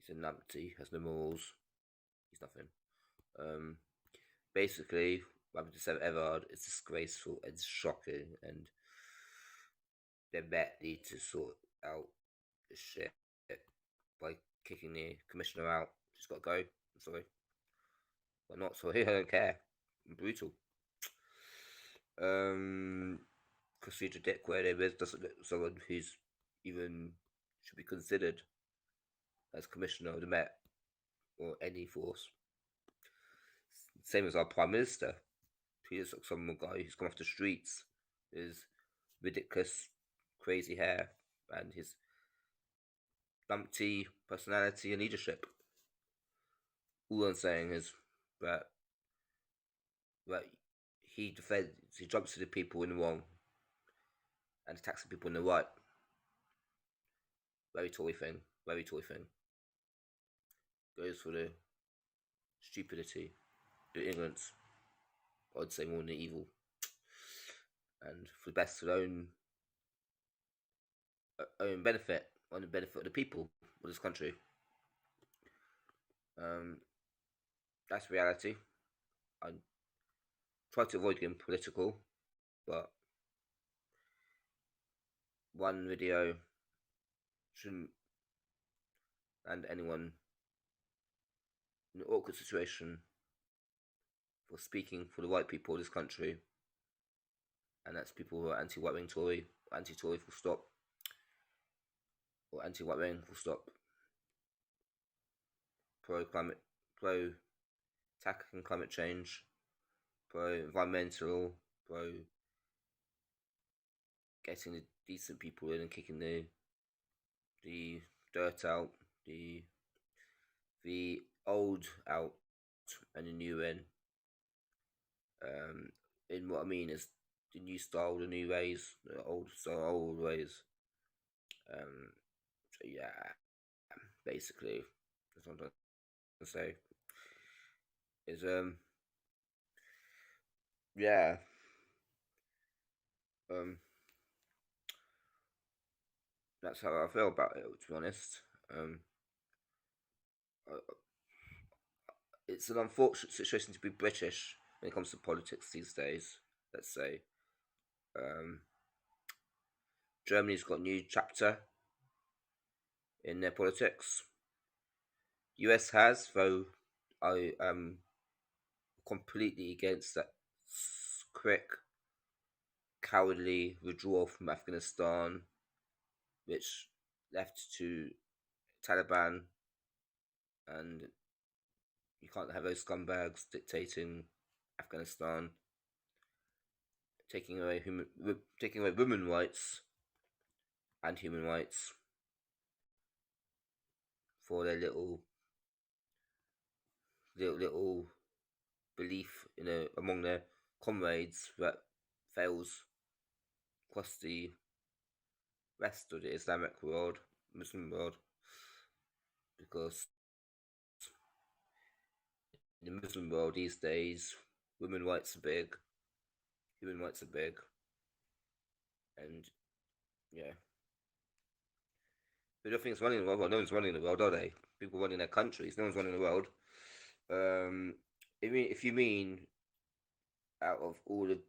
He's a numpty, has no morals. He's nothing. Um, Basically, what happened to Sam Everard is disgraceful and shocking, and they Met need to sort out the shit by kicking the commissioner out. She's got to go. I'm sorry. But not sorry, I don't care. I'm brutal. Procedure Dick where there is doesn't look someone who's even should be considered as commissioner of the Met or any force. Same as our Prime Minister. He is like some guy who's come off the streets, his ridiculous, crazy hair, and his numpty personality and leadership. All I'm saying is that that he defends, he jumps to the people in the wrong and attacks the people in the right. Very Tory thing. Very Tory thing. Goes for the stupidity, the ignorance. I'd say more than the evil, and for the best of their own benefit, on the benefit of the people of this country. Um, that's reality. I try to avoid getting political, but one video shouldn't land anyone in an awkward situation for speaking for the right people of this country, and that's people who are anti-right wing Tory, anti-Tory full stop, or anti-right wing full stop, pro-climate, pro-attacking climate change, pro-environmental, pro-getting the decent people in and kicking the dirt out, the old out and the new in. In what I mean is the new style, the new ways, the old style, old ways. So yeah, basically, that's what I'm trying to say. Is yeah, um, that's how I feel about it. To be honest, um, it's an unfortunate situation to be British when it comes to politics these days. Let's say, um, Germany's got a new chapter in their politics. US has, though I am completely against that quick, cowardly withdrawal from Afghanistan, which left to Taliban, and you can't have those scumbags dictating Afghanistan, taking away women rights and human rights for their little belief among their comrades that fails across the rest of the Islamic world, Muslim world, because in the Muslim world these days, women rights are big, human rights are big, and yeah. But nothing's running the world. Well, no one's running the world, are they? People running their countries. No one's running the world. If you mean out of all the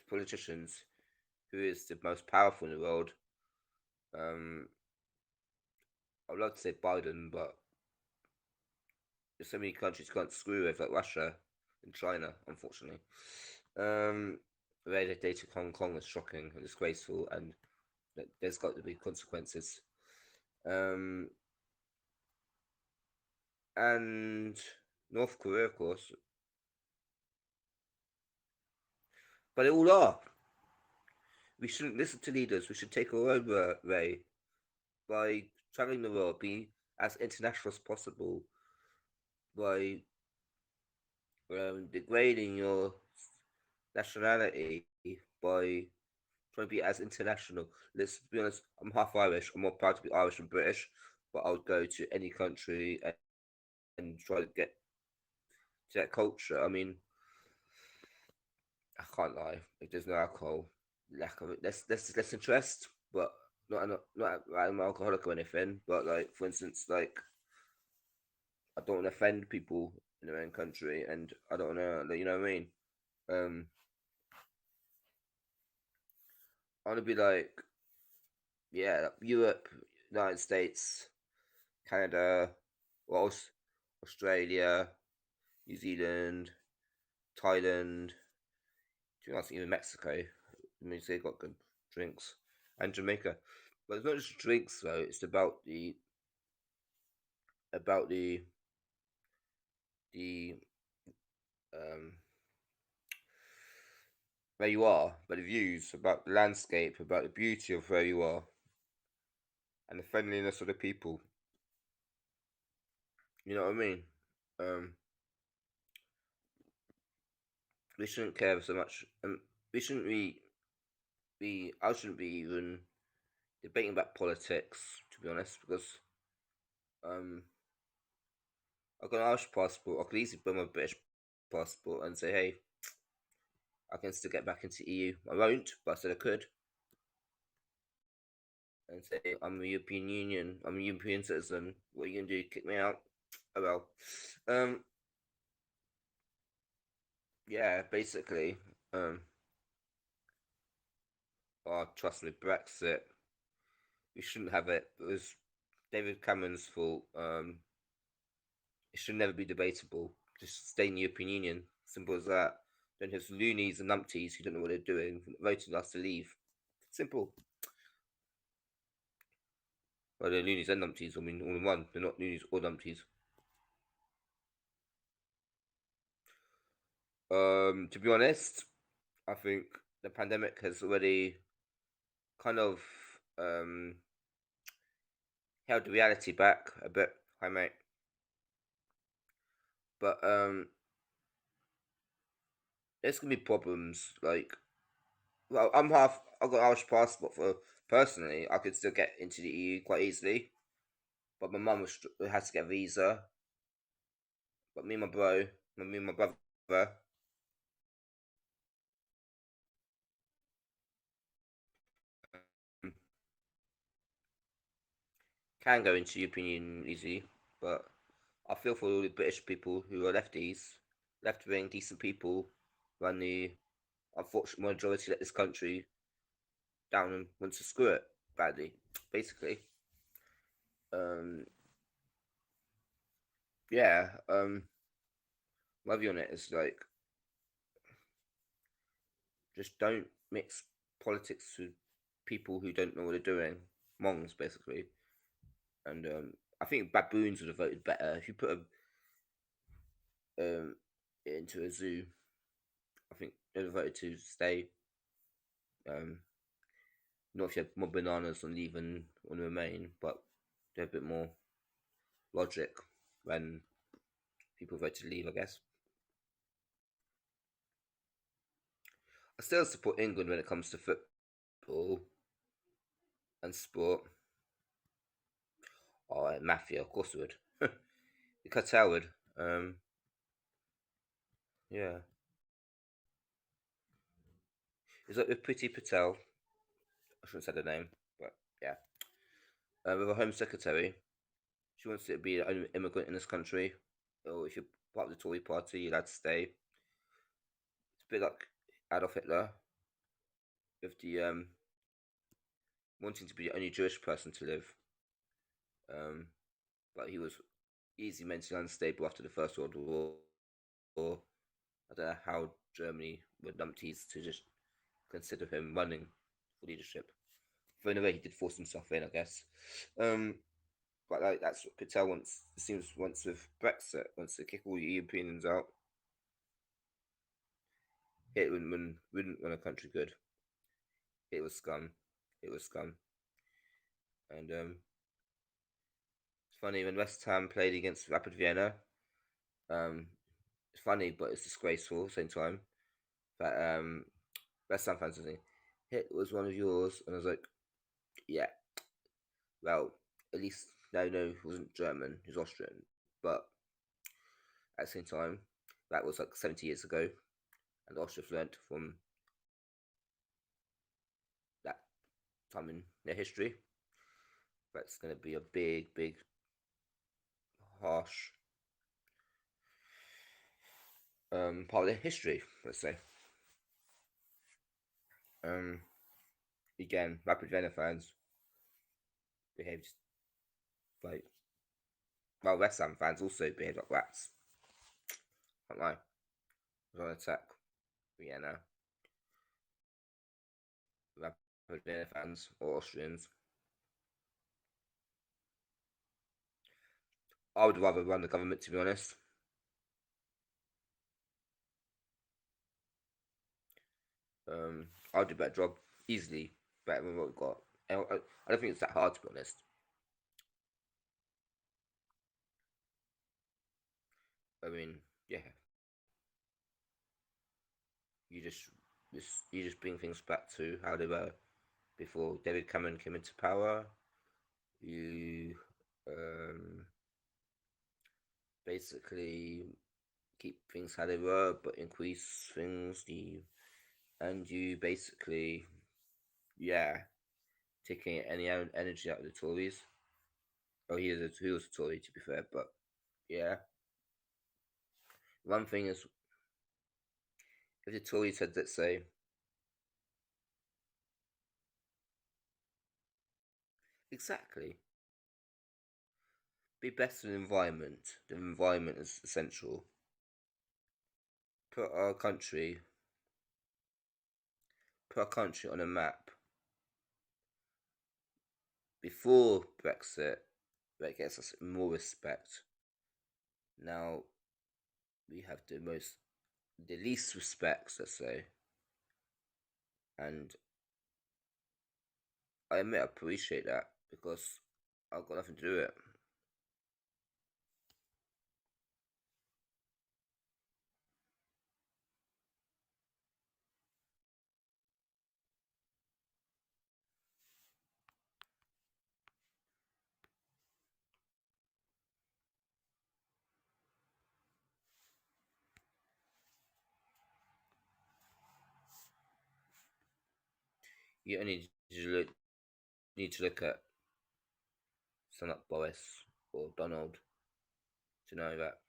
politicians, who is the most powerful in the world? I'd love to say Biden, but there's so many countries you can't screw with, like Russia and China, unfortunately. The way they dated Hong Kong is shocking and disgraceful, and there's got to be consequences. And North Korea, of course, but they all are. We shouldn't listen to leaders. We should take our own way by traveling the world, be as international as possible, by degrading your nationality, by trying to be as international. Let's be honest, I'm half Irish. I'm more proud to be Irish than British, but I would go to any country and try to get to that culture. I mean, I can't lie. If there's no alcohol, lack of it, less interest. But not I'm alcoholic or anything. But like for instance, like I don't want to offend people in their own country, and I don't want to, you know what I mean. Um, I want to be like, yeah, like Europe, United States, Canada, well, Australia, New Zealand, Thailand. I think even Mexico. I mean, they got good drinks, and Jamaica. But it's not just drinks though. It's about the um where you are, about the views, about the landscape, about the beauty of where you are, and the friendliness of the people. You know what I mean? Um, we shouldn't care so much. We shouldn't be. I shouldn't be even debating about politics, to be honest, because um, I've got an Irish passport. I could easily bring my British passport and say, hey, I can still get back into EU. I won't, but I said I could, and say I'm a European Union. I'm a European citizen. What are you gonna do? Kick me out? Oh well. Um, yeah, basically. Um, oh, trust me, Brexit. We shouldn't have it. It was David Cameron's fault. It should never be debatable. Just stay in the European Union. Simple as that. Don't have loonies and numpties who don't know what they're doing voting us to leave. Simple. Well, they're loonies and numpties. I mean, all in one. They're not loonies or numpties. To be honest, I think the pandemic has already kind of um, held the reality back a bit. Hi, mate. But there's gonna be problems. Like, well, I'm half. I've got Irish passport for personally. I could still get into the EU quite easily. But my mum has to get a visa. But me and my brother, um, can go into European Union easily. But I feel for all the British people who are lefties, left wing, decent people, run the unfortunate majority let this country down and wants to screw it badly, basically. Um, yeah, my view on it is like, just don't mix politics with people who don't know what they're doing, Mongs, basically. And I think baboons would have voted better if you put it into a zoo. I think they'd have voted to stay. Um, not if you had more bananas on leave and on remain, but they have a bit more logic when people vote to leave, I guess. I still support England when it comes to football and sport. Oh, mafia, of course it would. The cartel would. Um, yeah. Is that with Priti Patel? I shouldn't have said her name, but yeah. With a Home Secretary, she wants to be the only immigrant in this country. Or if you're part of the Tory party, you're allowed to stay. It's a bit like Adolf Hitler with the wanting to be the only Jewish person to live. Um, but he was easily mentally unstable after the First World War. I don't know how Germany were numpties to just consider him running for leadership. But in a way, he did force himself in, I guess. Um, but like that's what Patel wants. It seems wants with Brexit, wants to kick all the Europeans out. It wouldn't run a country good. It was scum. It was scum. And it's funny when West Ham played against Rapid Vienna. Um, it's funny, but it's disgraceful at the same time. That West Ham fans are saying, "Hit was one of yours," and I was like, "Yeah, well, at least no, he wasn't German. He was Austrian." But at the same time, that was like 70 years ago, and Austria learnt from that time in their history. That's going to be a big, harsh. part of their history, let's say. Um, Again, Rapid Vienna fans behaved like, well, West Ham fans also behaved like rats. Can't lie. Was on attack Vienna, Rapid Vienna fans or Austrians. I would rather run the government, to be honest. I'll do a better job, easily better than what we've got. I don't think it's that hard, to be honest. I mean, yeah, you just bring things back to how they were before David Cameron came into power. You um, basically keep things how they were, but increase things. You basically, yeah, taking any energy out of the Tories. Oh, he was a Tory, to be fair, but yeah. One thing is, if the Tories had, let's say, exactly, be better than the environment. The environment is essential. Put our country, put our country on a map before Brexit. That gets us more respect. Now we have the least respect, let's say, and I admit I appreciate that because I've got nothing to do with it. You only need to look at someone like Boris or Donald to know that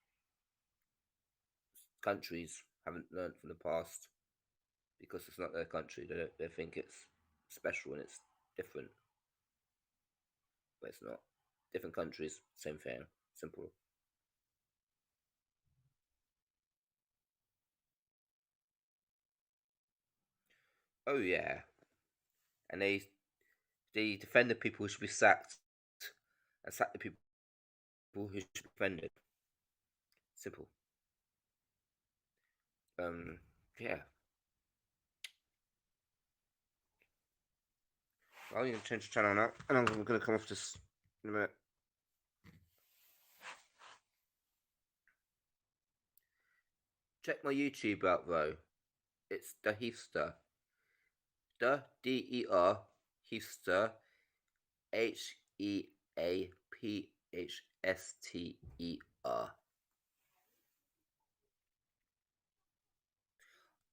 countries haven't learned from the past because it's not their country. They think it's special and it's different, but it's not. Different countries, same thing. Simple. Oh yeah, and they defend the people who should be sacked and sack the people who should be defended. Simple. Um, yeah. I'm going to change the channel now, and I'm going to come off this in a minute. Check my YouTube out though. It's the Heaster. The DER Heaster. HEAPHSTER.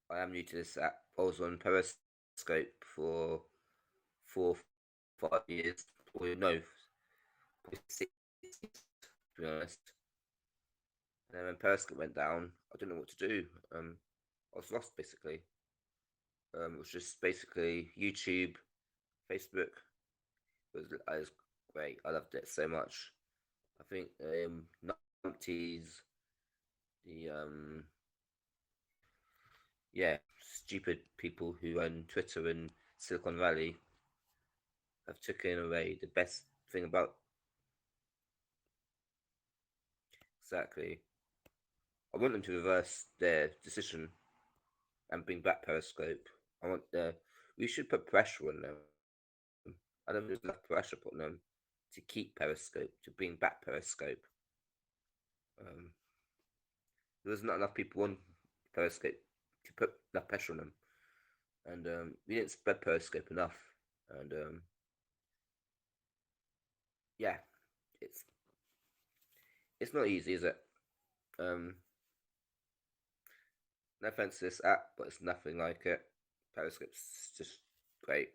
I am new to this app. I was on Periscope for 4, 5 years. Or no, 6 years, to be honest. And then when Periscope went down, I didn't know what to do. I was lost basically. It was just basically YouTube, Facebook. It was great. I loved it so much. I think numpties, the yeah, stupid people who own Twitter and Silicon Valley have taken away the best thing about exactly. I want them to reverse their decision and bring back Periscope. I want the we should put pressure on them. I don't think there's enough pressure put on them to keep Periscope, to bring back Periscope. Um, there's not enough people on Periscope to put enough pressure on them, and we didn't spread Periscope enough. And yeah, it's it's not easy, is it? Um, no offense to this app, but it's nothing like it. Periscope's just great.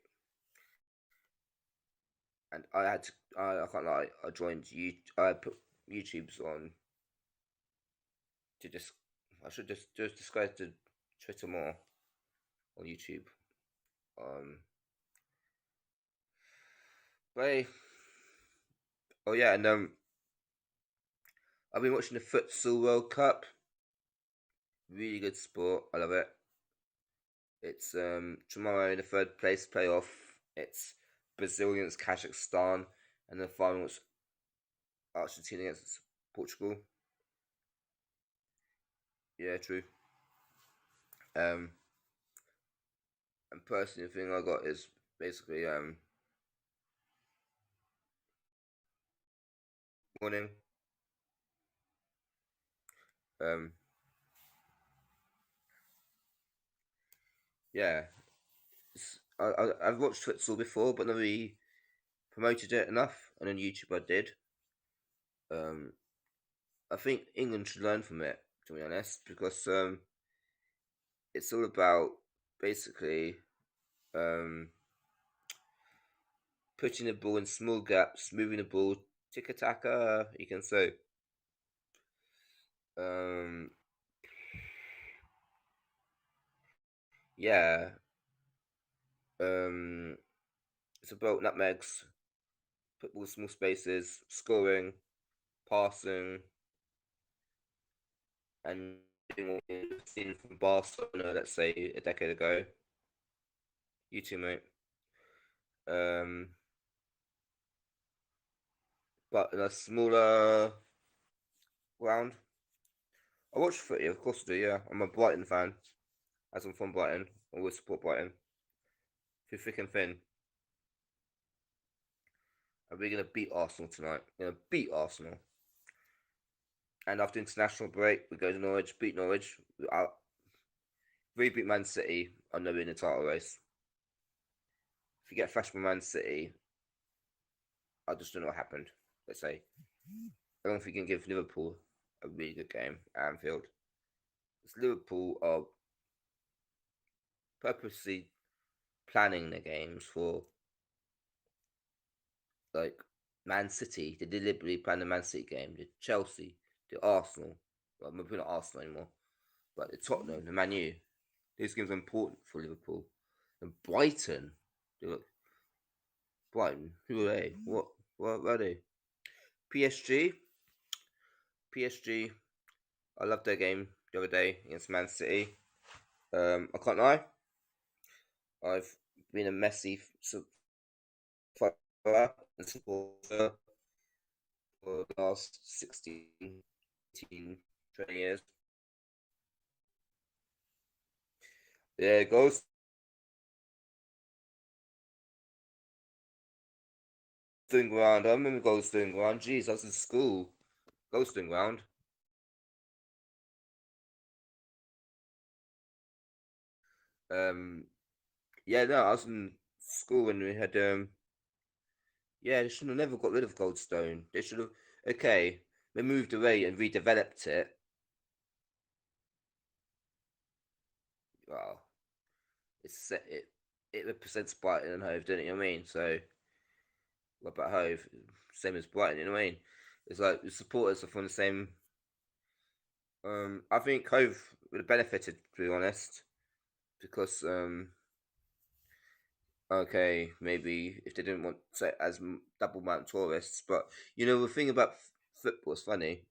And I can't lie, I put YouTube's on to just I should just describe to Twitter more on YouTube. Um, but hey, oh yeah, and I've been watching the Futsal World Cup. Really good sport. I love it. It's tomorrow in the third place playoff. It's Brazil against Kazakhstan, and the final is Argentina against Portugal. Yeah, true. Um, and personally, the thing I got is basically morning. Um, yeah, I've watched futsal before, but never really promoted it enough. And on YouTube, I did. Um, I think England should learn from it, to be honest, because it's all about basically um, putting the ball in small gaps, moving the ball, tick taka, you can say. Um, yeah, um, it's about nutmegs, put ball small spaces, scoring, passing, and doing what we've seen from Barcelona, let's say a decade ago. You too, mate. Um, but in a smaller ground. I watch footy, of course I do, yeah. I'm a Brighton fan, as I'm from Brighton. I always support Brighton. Through thick and thin. And we're going to beat Arsenal tonight. We're going to beat Arsenal. And after international break, we go to Norwich, beat Norwich. We beat Man City, I'm never in the title race. If you get thrashed by Man City, I just don't know what happened. Let's say. I don't think we can give Liverpool a really good game at Anfield. Because Liverpool are purposely planning their games for like Man City. They deliberately plan the Man City game. The Chelsea, the Arsenal. Well, maybe not Arsenal anymore, but the Tottenham, the Man U. These games are important for Liverpool. And Brighton, look, Brighton, who are they? What are they? PSG, PSG. I loved their game the other day against Man City. I can't lie. I've been a Messi follower and supporter for the last 16, 18, 20 years. Yeah, goals doing ground. I remember goals doing ground. Jeez, I was in school. Goals doing ground. Um, yeah, no, I was in school when we had yeah, they should have never got rid of Goldstone. They should have okay. They moved away and redeveloped it. Well, it represents Brighton and Hove, don't you know what I mean? So what about Hove? Same as Brighton, you know what I mean? It's like the supporters are from the same. I think Hove would have benefited, to be honest, because okay, maybe if they didn't want to as double amount of tourists, but you know the thing about football is funny.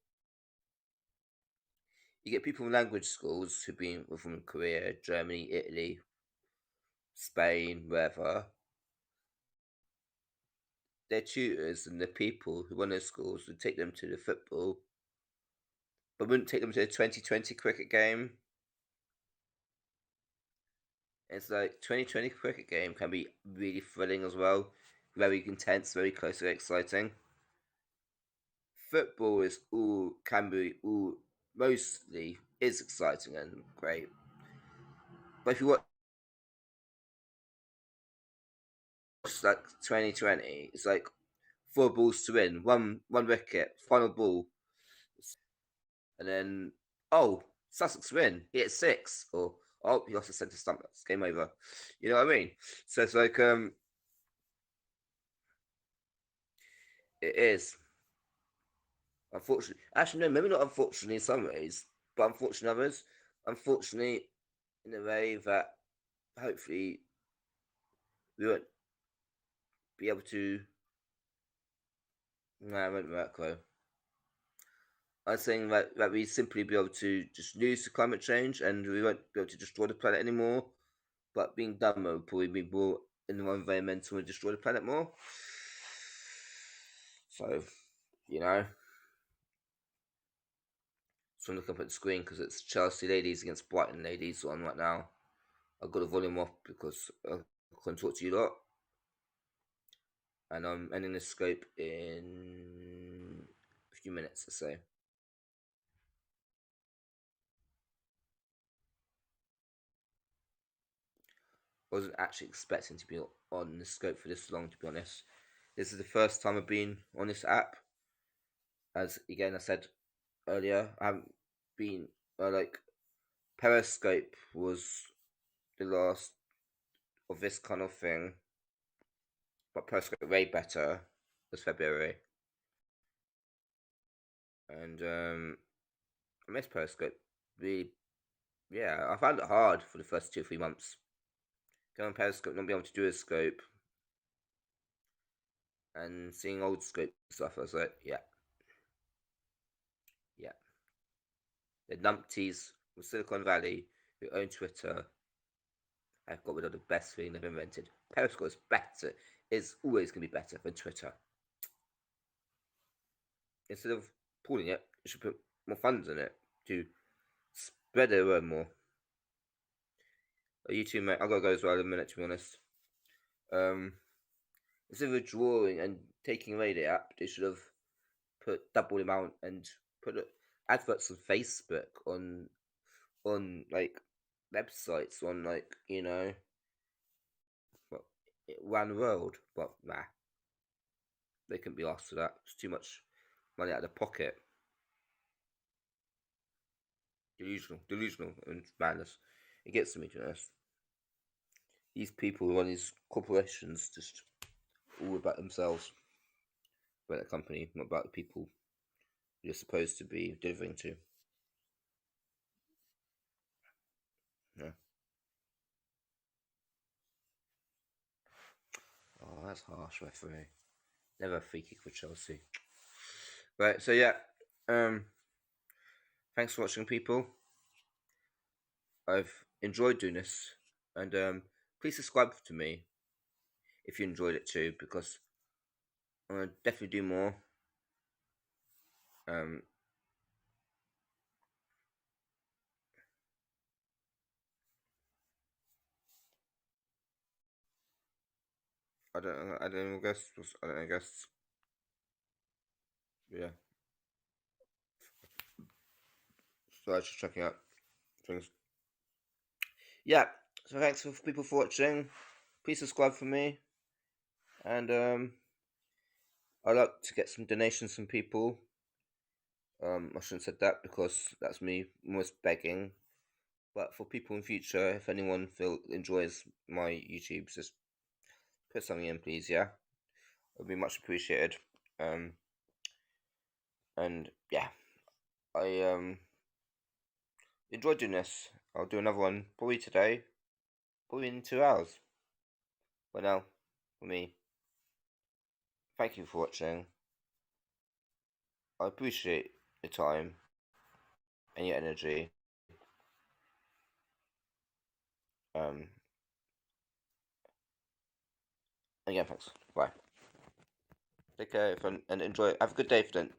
You get people from language schools who've been from Korea, Germany, Italy, Spain, wherever. Their tutors and the people who run those schools would take them to the football, but wouldn't take them to the 2020 cricket game. It's like 2020 cricket game can be really thrilling as well, very intense, very close, very exciting. Football is all can be all mostly is exciting and great, but if you watch like 2020, it's like four balls to win, one wicket, final ball, and then oh Sussex win, he hit six, or oh he lost the centre stump, it's game over. You know what I mean? So it's like it is unfortunately, actually no, maybe not unfortunately in some ways. but unfortunately others. Unfortunately, in a way that hopefully we won't be able to. No, it won't work though. I was saying that we simply be able to just lose to climate change and we won't be able to destroy the planet anymore. But being dumber would probably be more environmental and destroy the planet more. So, you know, so I'm looking up at the screen because it's Chelsea ladies against Brighton ladies on right now. I've got the volume off because I can't talk to you lot. And I'm ending the scope in a few minutes or so. I wasn't actually expecting to be on the scope for this long, to be honest. This is the first time I've been on this app. As again I said earlier, I haven't been like Periscope was the last of this kind of thing, but Periscope way better was February, and I miss Periscope. Really, yeah, I found it hard for the first 2 or 3 months. Going on Periscope, not being able to do a scope, and seeing old scope stuff. I was like, yeah, yeah. The numpties from Silicon Valley who own Twitter have got rid of the best thing they've invented. Periscope is better. It's always going to be better than Twitter. Instead of pooling it, you should put more funds in it to spread it around more. You too, mate. I gotta go as well in a minute, to be honest. Um, Instead of drawing and taking away the app, they should have put double the amount and put adverts on Facebook, on like websites, on like well, around the world. But nah, they couldn't be asked for that. It's too much money out of their pocket. Delusional, and madness. It gets to me, to be honest. These people who run these corporations just all about themselves, about the company, not about the people you're supposed to be delivering to. Yeah. Oh, that's harsh, referee. Never a free kick for Chelsea. Right, so yeah. Um, Thanks for watching, people. I've enjoyed doing this, and please subscribe to me if you enjoyed it too, because I'm gonna definitely do more. Um, I don't know. I don't know. I guess. Yeah. So I was just checking out things. Yeah. So thanks for people for watching. Please subscribe for me, and I'd like to get some donations from people. I shouldn't have said that because that's me almost begging. But for people in future, if anyone enjoys my YouTube, just put something in, please. Yeah, it would be much appreciated. Um, and yeah, I enjoyed doing this. I'll do another one probably today, probably in 2 hours. But now, for me, thank you for watching. I appreciate your time and your energy. Um, Again, thanks. Bye. Take care, and enjoy. Have a good day, friend.